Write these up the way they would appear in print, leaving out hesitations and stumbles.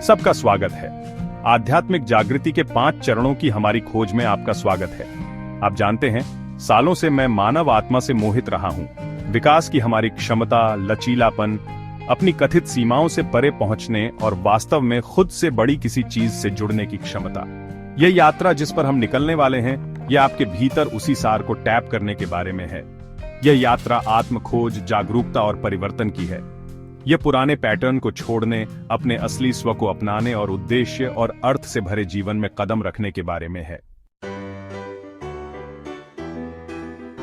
सबका स्वागत है। आध्यात्मिक जागृति के 5 चरणों की हमारी खोज में आपका स्वागत है। आप जानते हैं, सालों से मैं मानव आत्मा से मोहित रहा हूं। विकास की हमारी क्षमता, लचीलापन, अपनी कथित सीमाओं से परे पहुंचने और वास्तव में खुद से बड़ी किसी चीज से जुड़ने की क्षमता। यह यात्रा जिस पर हम निकलने वाले हैं, यह आपके भीतर उसी सार को टैप करने के बारे में है। यह यात्रा आत्म खोज, जागरूकता और परिवर्तन की है। यह पुराने पैटर्न को छोड़ने, अपने असली स्व को अपनाने और उद्देश्य और अर्थ से भरे जीवन में कदम रखने के बारे में है।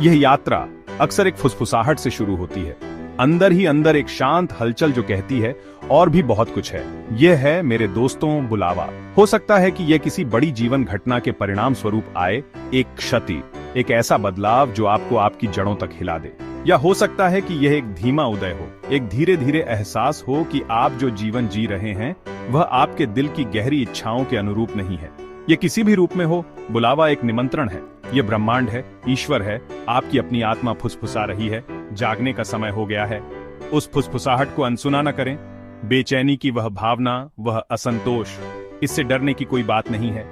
यह यात्रा अक्सर एक फुसफुसाहट से शुरू होती है। अंदर ही अंदर एक शांत हलचल जो कहती है और भी बहुत कुछ है। यह है, मेरे दोस्तों, बुलावा। हो सकता है कि यह किसी बड़ी जीवन घटना के परिणाम स्वरूप आए, एक क्षति, एक ऐसा बदलाव जो आपको आपकी जड़ों तक हिला दे। या हो सकता है कि यह एक धीमा उदय हो, एक धीरे धीरे एहसास हो कि आप जो जीवन जी रहे हैं वह आपके दिल की गहरी इच्छाओं के अनुरूप नहीं है। यह किसी भी रूप में हो, बुलावा एक निमंत्रण है। यह ब्रह्मांड है, ईश्वर है, आपकी अपनी आत्मा फुसफुसा रही है। जागने का समय हो गया है। उस फुसफुसाहट को अनसुना न करें। बेचैनी की वह भावना, वह असंतोष, इससे डरने की कोई बात नहीं है।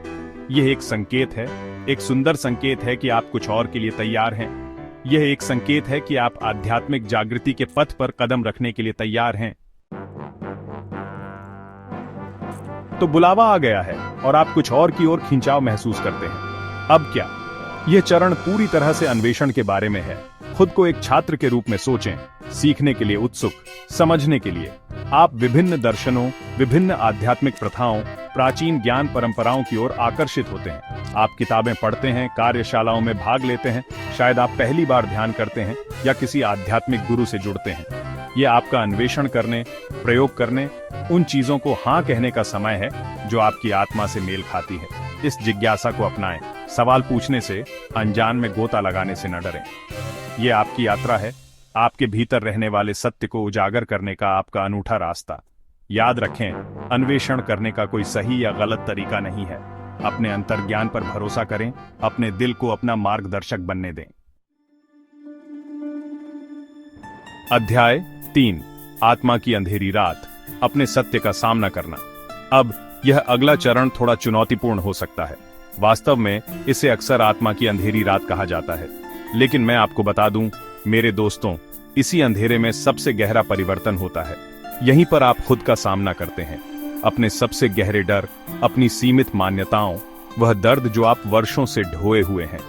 यह एक संकेत है, एक सुंदर संकेत है कि आप कुछ और के लिए तैयार हैं। यह एक संकेत है कि आप आध्यात्मिक जागृति के पथ पर कदम रखने के लिए तैयार हैं। तो बुलावा आ गया है और आप कुछ और की ओर खिंचाव महसूस करते हैं। अब क्या? यह चरण पूरी तरह से अन्वेषण के बारे में है। खुद को एक छात्र के रूप में सोचें, सीखने के लिए उत्सुक, समझने के लिए। आप विभिन्न दर्शनों, विभिन्न आध्यात्मिक प्रथाओं, प्राचीन ज्ञान परंपराओं की ओर आकर्षित होते हैं। आप किताबें पढ़ते हैं, कार्यशालाओं में भाग लेते हैं, शायद आप पहली बार ध्यान करते हैं या किसी आध्यात्मिक गुरु से जुड़ते हैं। यह आपका अन्वेषण करने, प्रयोग करने, उन चीजों को हाँ कहने का समय है जो आपकी आत्मा से मेल खाती है। इस जिज्ञासा को अपनाएं। सवाल पूछने से, अनजान में गोता लगाने से न डरें। यह आपकी यात्रा है, आपके भीतर रहने वाले सत्य को उजागर करने का आपका अनूठा रास्ता। याद रखें, अन्वेषण करने का कोई सही या गलत तरीका नहीं है। अपने अंतर्ज्ञान पर भरोसा करें, अपने दिल को अपना मार्गदर्शक बनने दें। अध्याय 3, आत्मा की अंधेरी रात, अपने सत्य का सामना करना। अब यह अगला चरण थोड़ा चुनौतीपूर्ण हो सकता है। वास्तव में इसे अक्सर आत्मा की अंधेरी रात कहा जाता है, लेकिन मैं आपको बता दूं, मेरे दोस्तों, इसी अंधेरे में सबसे गहरा परिवर्तन होता है। यहीं पर आप खुद का सामना करते हैं, अपने सबसे गहरे डर, अपनी सीमित मान्यताओं, वह दर्द जो आप वर्षों से ढोए हुए हैं।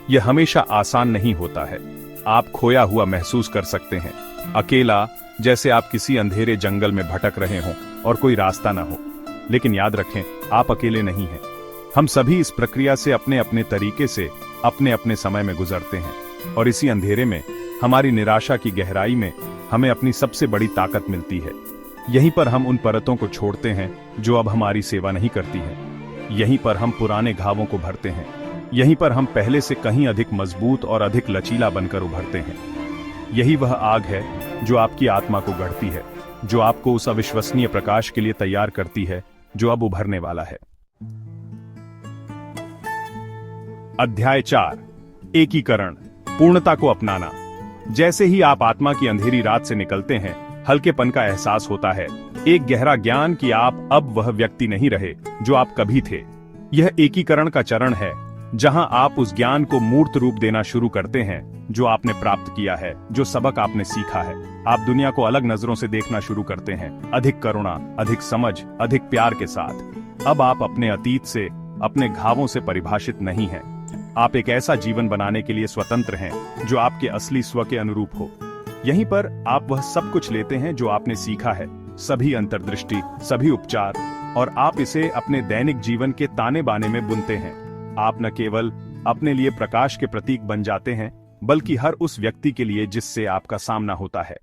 यह हमेशा आसान नहीं होता है। आप खोया हुआ महसूस कर सकते हैं, अकेला, जैसे आप किसी अंधेरे जंगल में भटक रहे हों और कोई रास्ता ना हो। लेकिन याद रखें, आप अकेले नहीं हैं। हम सभी इस प्रक्रिया से अपने अपने तरीके से, अपने अपने समय में गुजरते हैं। और इसी अंधेरे में, हमारी निराशा की गहराई में, हमें अपनी सबसे बड़ी ताकत मिलती है। यहीं पर हम उन परतों को छोड़ते हैं जो अब हमारी सेवा नहीं करती हैं। यहीं पर हम पुराने घावों को भरते हैं। यहीं पर हम पहले से कहीं अधिक मजबूत और अधिक लचीला बनकर उभरते हैं। यही वह आग है जो आपकी आत्मा को गढ़ती है, जो आपको उस अविश्वसनीय प्रकाश के लिए तैयार करती है जो अब उभरने वाला है। अध्याय 4, एकीकरण, पूर्णता को अपनाना। जैसे ही आप आत्मा की अंधेरी रात से निकलते हैं, हल्केपन का एहसास होता है, एक गहरा ज्ञान कि आप अब वह व्यक्ति नहीं रहे जो आप कभी थे। यह एकीकरण का चरण है, जहां आप उस ज्ञान को मूर्त रूप देना शुरू करते हैं जो आपने प्राप्त किया है, जो सबक आपने सीखा है। आप दुनिया को अलग नजरों से देखना शुरू करते हैं, अधिक करुणा, अधिक समझ, अधिक प्यार के साथ। अब आप अपने अतीत से, अपने घावों से परिभाषित नहीं हैं। आप एक ऐसा जीवन बनाने के लिए स्वतंत्र हैं जो आपके असली स्व के अनुरूप हो। यहीं पर आप वह सब कुछ लेते हैं जो आपने सीखा है, सभी अंतर्दृष्टि, सभी उपचार, और आप इसे अपने दैनिक जीवन के ताने बाने में बुनते हैं। आप न केवल अपने लिए प्रकाश के प्रतीक बन जाते हैं, बल्कि हर उस व्यक्ति के लिए जिससे आपका सामना होता है।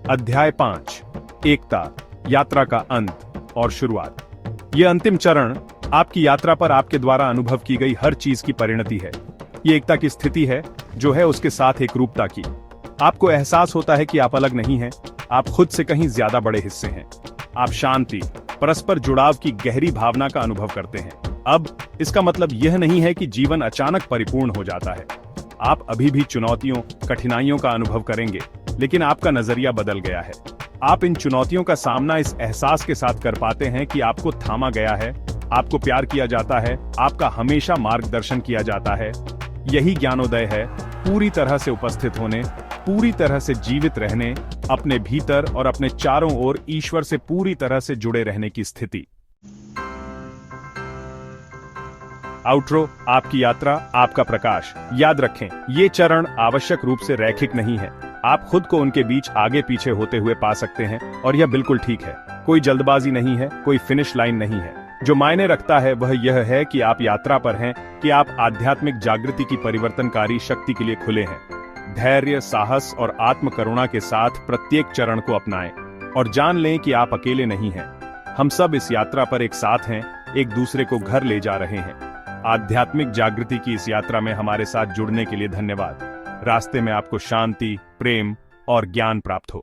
अध्याय 5, एकता, यात्रा का अंत और शुरुआत। यह अंतिम चरण आपकी यात्रा पर आपके द्वारा अनुभव की गई हर चीज की परिणति है। ये एकता की स्थिति है जो है उसके साथ एक रूपता की। आपको एहसास होता है कि आप अलग नहीं हैं, आप खुद से कहीं ज्यादा बड़े हिस्से हैं। आप शांति, परस्पर जुड़ाव की गहरी भावना का अनुभव करते हैं। अब इसका मतलब यह नहीं है कि जीवन अचानक परिपूर्ण हो जाता है। आप अभी भी चुनौतियों, कठिनाइयों का अनुभव करेंगे, लेकिन आपका नजरिया बदल गया है। आप इन चुनौतियों का सामना इस एहसास के साथ कर पाते हैं कि आपको थामा गया है, आपको प्यार किया जाता है, आपका हमेशा मार्गदर्शन किया जाता है। यही ज्ञानोदय है, पूरी तरह से उपस्थित होने, पूरी तरह से जीवित रहने, अपने भीतर और अपने चारों ओर ईश्वर से पूरी तरह से जुड़े रहने की स्थिति। आउट्रो, आपकी यात्रा, आपका प्रकाश। याद रखें, ये चरण आवश्यक रूप से रैखिक नहीं है। आप खुद को उनके बीच आगे पीछे होते हुए पा सकते हैं और यह बिल्कुल ठीक है। कोई जल्दबाजी नहीं है, कोई फिनिश लाइन नहीं है। जो मायने रखता है वह यह है कि आप यात्रा पर हैं, कि आप आध्यात्मिक जागृति की परिवर्तनकारी शक्ति के लिए खुले हैं। धैर्य, साहस और आत्म करुणा के साथ प्रत्येक चरण को अपनाएं और जान लें कि आप अकेले नहीं हैं। हम सब इस यात्रा पर एक साथ हैं, एक दूसरे को घर ले जा रहे हैं। आध्यात्मिक जागृति की इस यात्रा में हमारे साथ जुड़ने के लिए धन्यवाद। रास्ते में आपको शांति, प्रेम और ज्ञान प्राप्त हो।